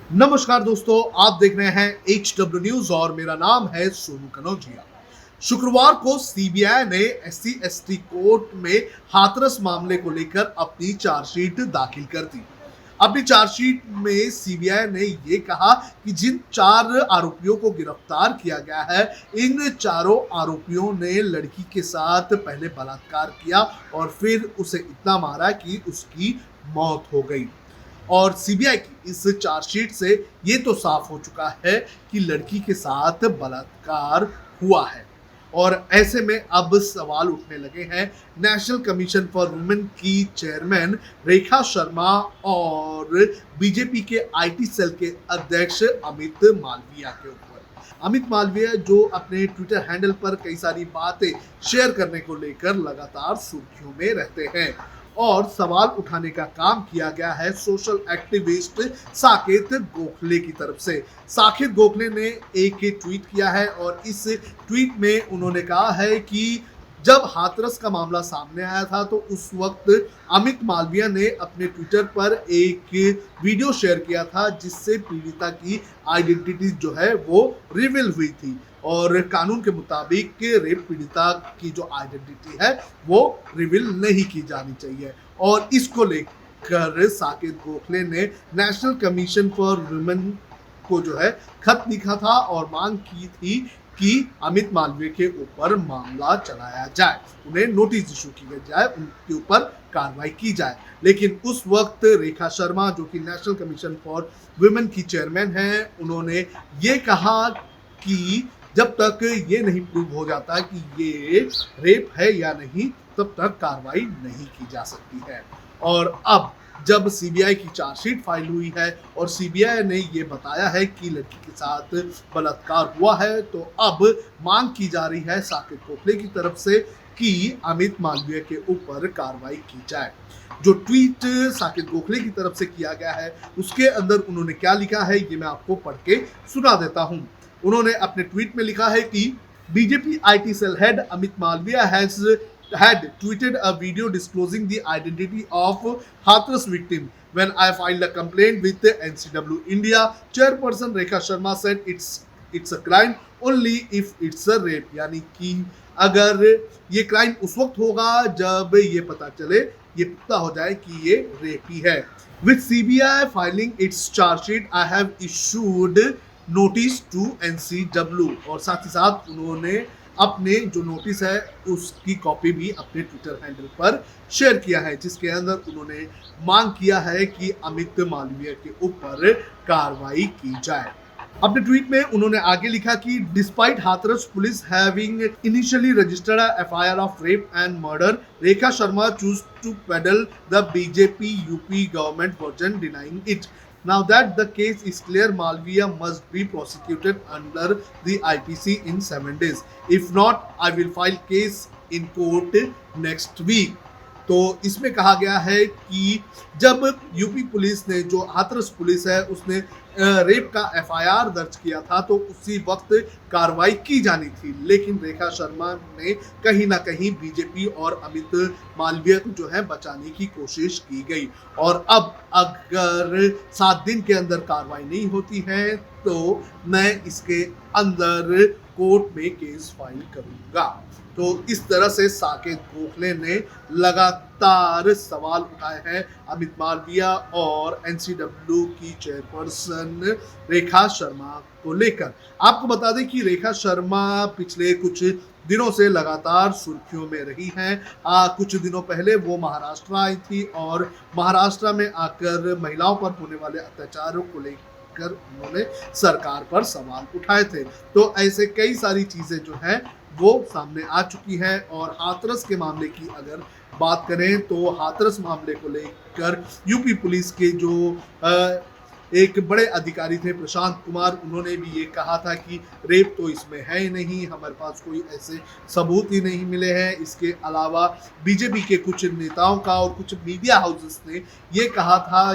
नमस्कार दोस्तों, आप देख रहे हैं HW न्यूज और मेरा नाम है सोनू कनौजिया। शुक्रवार को सीबीआई ने SC/ST कोर्ट में हाथरस मामले को लेकर अपनी चार्जशीट दाखिल कर दी। अपनी चार्जशीट में सीबीआई ने ये कहा कि जिन 4 आरोपियों को गिरफ्तार किया गया है, इन चारों आरोपियों ने लड़की के साथ पहले बलात्कार किया और फिर उसे इतना मारा कि उसकी मौत हो गई। और सीबीआई की इस चार्जशीट से ये तो साफ हो चुका है कि लड़की के साथ बलात्कार हुआ है। और ऐसे में अब सवाल उठने लगे हैं नेशनल कमीशन फॉर वुमेन की चेयरमैन रेखा शर्मा और बीजेपी के आईटी सेल के अध्यक्ष अमित मालविया के ऊपर। अमित मालविया जो अपने ट्विटर हैंडल पर कई सारी बातें शेयर करने को लेकर लगातार सुर्खियों में रहते हैं और सवाल उठाने का काम किया गया है सोशल एक्टिविस्ट साकेत गोखले की तरफ से। साकेत गोखले ने एक ट्वीट किया है और इस ट्वीट में उन्होंने कहा है कि जब हाथरस का मामला सामने आया था तो उस वक्त अमित मालविया ने अपने ट्विटर पर एक वीडियो शेयर किया था जिससे पीड़िता की आइडेंटिटी जो है वो रिवील हुई थी और कानून के मुताबिक रेप पीड़िता की जो आइडेंटिटी है वो रिवील नहीं की जानी चाहिए। और इसको लेकर साकेत गोखले ने नेशनल कमीशन फॉर वुमेन को जो है खत लिखा था और मांग की थी कि अमित मालवीय के ऊपर मामला चलाया जाए, उन्हें नोटिस इशू की जाए, उनके ऊपर कार्रवाई की जाए। लेकिन उस वक्त रेखा शर्मा जो कि नेशनल कमीशन फॉर वुमेन की चेयरमैन हैं, उन्होंने ये कहा कि जब तक ये नहीं प्रूव हो जाता कि ये रेप है या नहीं, तब तक कार्रवाई नहीं की जा सकती है। और अब जब सीबीआई की चार्जशीट फाइल हुई है और सीबीआई ने ये बताया है कि लड़की के साथ बलात्कार हुआ है, तो अब मांग की जा रही है साकेत गोखले की तरफ से कि अमित मालवीय के ऊपर कार्रवाई की जाए। जो ट्वीट साकेत गोखले की तरफ से किया गया है उसके अंदर उन्होंने क्या लिखा है ये मैं आपको पढ़ के सुना देता हूं। उन्होंने अपने ट्वीट में लिखा है कि BJP IT cell head Amit Malviya had tweeted a video disclosing the identity of Hathras victim. When I filed a complaint with the NCW India, chairperson Rekha Sharma said it's a crime only if it's a rape. यानी कि अगर ये crime उस वक्त होगा जब ये पता चले, ये पता हो जाए कि ये रेप ही है। With CBI filing its charge sheet, I have issued notice to NCW। और साथ ही साथ उन्होंने अपने जो नोटिस है उसकी कॉपी भी अपने ट्विटर हैंडल पर शेयर किया है जिसके अंदर उन्होंने मांग किया है कि अमित मालवीय के ऊपर कार्रवाई की जाए। अपने ट्वीट में उन्होंने आगे लिखा कि despite Hathras police having initially registered FIR of rape and murder, Rekha Sharma choose to peddle the BJP UP government version denying it. Now that the case is clear, Malviya must be prosecuted under the IPC in 7 days. If not, I will file case in court next week. तो इसमें कहा गया है कि जब UP police ने, जो Hathras police है, उसने रेप का एफआईआर दर्ज किया था तो उसी वक्त कार्रवाई की जानी थी, लेकिन रेखा शर्मा ने कहीं ना कहीं बीजेपी और अमित मालवीय को जो है बचाने की कोशिश की गई। और अब अगर 7 दिन के अंदर कार्रवाई नहीं होती है तो मैं इसके अंदर कोर्ट में केस फाइल करूंगा। तो इस तरह से साकेत गोखले ने लगातार सवाल उठाए हैं अमित मालविया और एनसीडब्ल्यू की चेयरपर्सन रेखा शर्मा को लेकर। आपको बता दें कि रेखा शर्मा पिछले कुछ दिनों से लगातार सुर्खियों में रही हैं। कुछ दिनों पहले वो महाराष्ट्र आई थी और महाराष्ट्र में आकर महिलाओं पर होने वाले अत्याचारों को लेकर उन्होंने सरकार पर सवाल उठाए थे। तो ऐसे कई सारी चीजें जो हैं वो सामने आ चुकी है। और हाथरस के मामले की अगर बात करें तो हाथरस मामले को लेकर यूपी पुलिस के जो एक बड़े अधिकारी थे प्रशांत कुमार, उन्होंने भी ये कहा था कि रेप तो इसमें है ही नहीं, हमारे पास कोई ऐसे सबूत ही नहीं मिले हैं। इसके अलावा बीजेपी के कुछ नेताओं का और कुछ मीडिया हाउसेस ने ये कहा था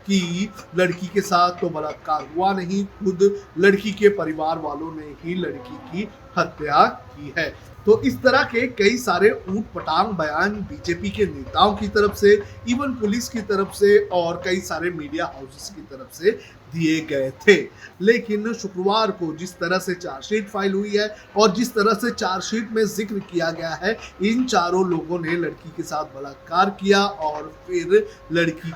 कि लड़की के साथ तो बलात्कार हुआ नहीं, खुद लड़की के परिवार वालों ने ही लड़की की हत्या की है। तो इस तरह के कई सारे ऊट पटांग बयान बीजेपी के नेताओं की तरफ से, इवन पुलिस की तरफ से और कई सारे मीडिया हाउसेस की तरफ से दिए गए थे। लेकिन शुक्रवार को जिस तरह से चार्जशीट फाइल हुई है और जिस तरह से चार्जशीट में जिक्र किया गया है, इन चारों लोगों ने लड़की के साथ बलात्कार किया और फिर लड़की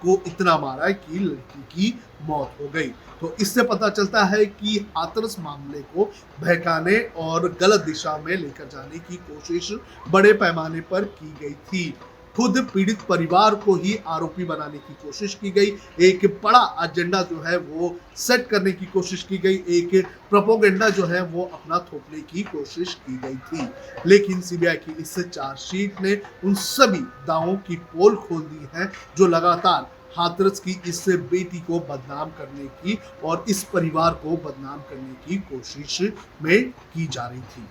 को इतना मारा कि लड़की की मौत हो गई। तो इससे पता चलता है कि हाथरस मामले को बहकाने और गलत दिशा में लेकर जाने की कोशिश बड़े पैमाने पर की गई थी। खुद पीड़ित परिवार को ही आरोपी बनाने की कोशिश की गई, एक बड़ा एजेंडा जो है वो सेट करने की कोशिश की गई, एक प्रोपोगेंडा जो है वो अपना थोपने की कोशिश की गई थी। लेकिन सीबीआई की इस चार्जशीट ने उन सभी दावों की पोल खोल दी है जो लगातार हाथरस की इस बेटी को बदनाम करने की और इस परिवार को बदनाम करने की कोशिश में की जा रही थी।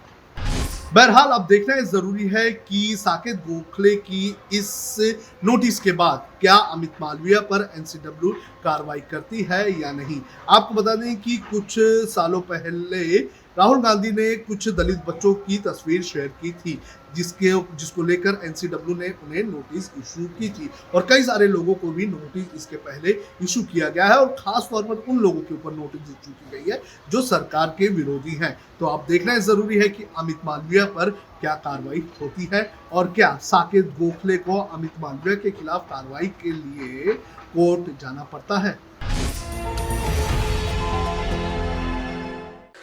बहरहाल अब देखना जरूरी है कि साकेत गोखले की इस नोटिस के बाद क्या अमित मालवीय पर एनसीडब्ल्यू कार्रवाई करती है या नहीं। आपको बता दें कि कुछ सालों पहले राहुल गांधी ने कुछ दलित बच्चों की तस्वीर शेयर की थी जिसको लेकर एनसीडब्ल्यू ने उन्हें नोटिस इशू की थी और कई सारे लोगों को भी नोटिस इसके पहले इशू किया गया है और खास तौर पर उन लोगों के ऊपर नोटिस इशू की गई है जो सरकार के विरोधी हैं। तो अब देखना जरूरी है कि अमित मालवीय पर क्या कार्रवाई होती है और क्या साकेत गोखले को अमित मालवीय के खिलाफ कार्रवाई के लिए कोर्ट जाना पड़ता है।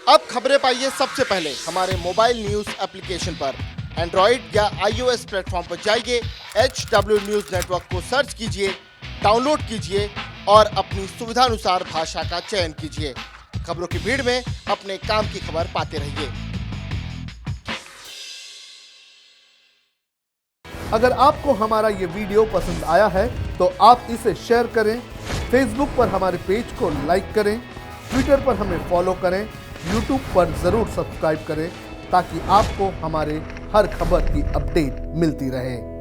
अब खबरें पाइए सबसे पहले हमारे मोबाइल न्यूज एप्लीकेशन पर। एंड्रॉइड या iOS प्लेटफॉर्म पर जाइए, HW न्यूज नेटवर्क को सर्च कीजिए, डाउनलोड कीजिए और अपनी सुविधानुसार भाषा का चयन कीजिए। खबरों की भीड़ में अपने काम की खबर पाते रहिए। अगर आपको हमारा ये वीडियो पसंद आया है तो आप इसे शेयर करें, फेसबुक पर हमारे पेज को लाइक करें, ट्विटर पर हमें फॉलो करें, यूट्यूब पर जरूर सब्सक्राइब करें ताकि आपको हमारे हर खबर की अपडेट मिलती रहे।